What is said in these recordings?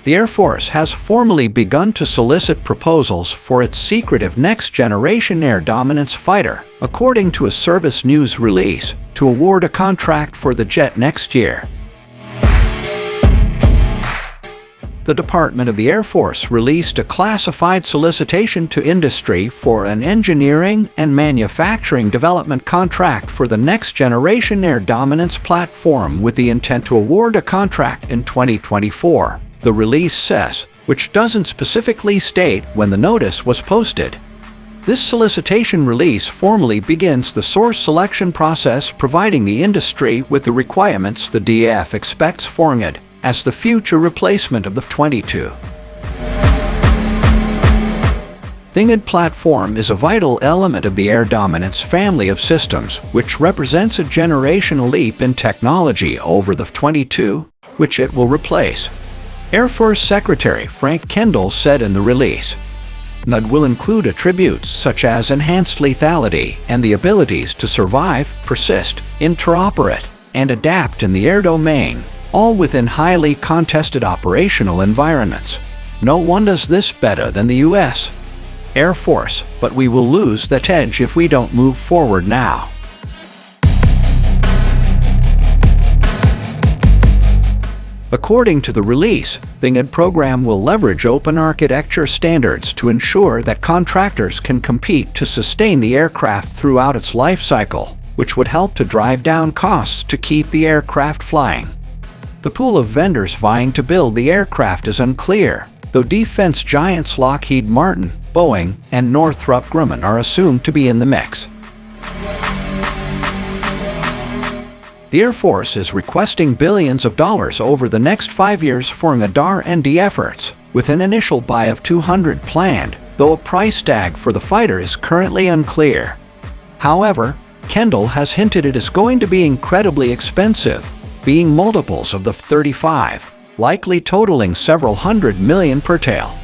The Air Force has formally begun to solicit proposals for its secretive next-generation air dominance fighter, according to a service news release, to award a contract for the jet next year. The Department of the Air Force released a classified solicitation to industry for an engineering and manufacturing development contract for the next-generation air dominance platform with the intent to award a contract in 2024. The release says, which doesn't specifically state when the notice was posted. This solicitation release formally begins the source selection process, providing the industry with the requirements the DF expects for NGAD as the future replacement of the F-22. The NGAD platform is a vital element of the air dominance family of systems, which represents a generational leap in technology over the F-22, which it will replace. Air Force Secretary Frank Kendall said in the release, NGAD will include attributes such as enhanced lethality and the abilities to survive, persist, interoperate, and adapt in the air domain, all within highly contested operational environments. No one does this better than the U.S. Air Force, but we will lose that edge if we don't move forward now. According to the release, the NGAD program will leverage open architecture standards to ensure that contractors can compete to sustain the aircraft throughout its life cycle, which would help to drive down costs to keep the aircraft flying. The pool of vendors vying to build the aircraft is unclear, though defense giants Lockheed Martin, Boeing, and Northrop Grumman are assumed to be in the mix. The Air Force is requesting billions of dollars over the next 5 years for NGAD R&D efforts, with an initial buy of 200 planned, though a price tag for the fighter is currently unclear. However, Kendall has hinted it is going to be incredibly expensive, being multiples of the F-35, likely totaling several $100 million per tail.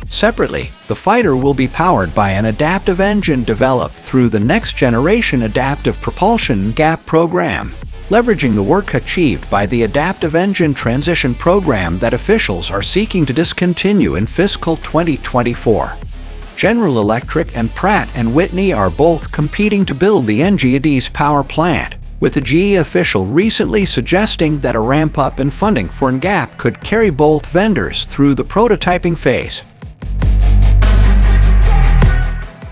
Separately, the fighter will be powered by an adaptive engine developed through the Next Generation Adaptive Propulsion NGAD program, leveraging the work achieved by the Adaptive Engine Transition program that officials are seeking to discontinue in fiscal 2024. General Electric and Pratt & Whitney are both competing to build the NGAD's power plant, with a GE official recently suggesting that a ramp-up in funding for NGAD could carry both vendors through the prototyping phase.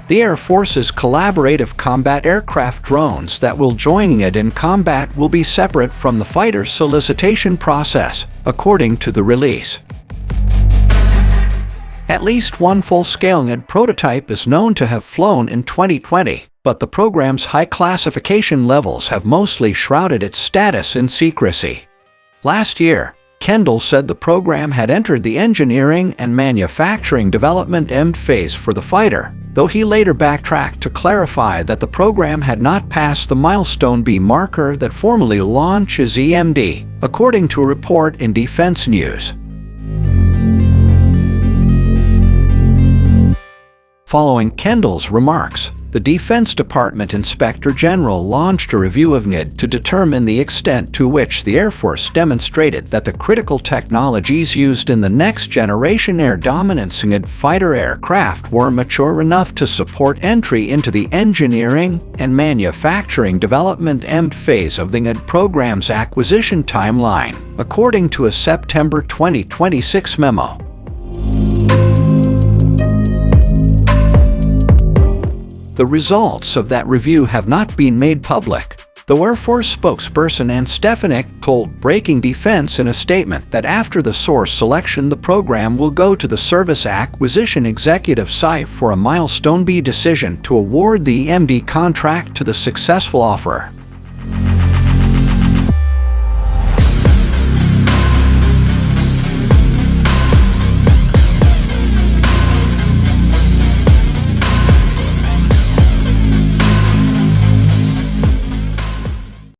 The Air Force's collaborative combat aircraft drones that will join NGAD in combat will be separate from the fighter's solicitation process, according to the release. At least one full-scale NGAD prototype is known to have flown in 2020, but the program's high classification levels have mostly shrouded its status in secrecy. Last year, Kendall said the program had entered the engineering and manufacturing development EMD phase for the fighter, though he later backtracked to clarify that the program had not passed the milestone B marker that formally launches EMD, according to a report in Defense News. Following Kendall's remarks, the Defense Department Inspector General launched a review of NGAD to determine the extent to which the Air Force demonstrated that the critical technologies used in the next-generation air dominance NGAD fighter aircraft were mature enough to support entry into the engineering and manufacturing development EMD phase of the NGAD program's acquisition timeline, according to a September 2026 memo. The results of that review have not been made public, though Air Force spokesperson Ann Stefanik told Breaking Defense in a statement that after the source selection the program will go to the Service Acquisition Executive Site for a Milestone B decision to award the EMD contract to the successful offerer.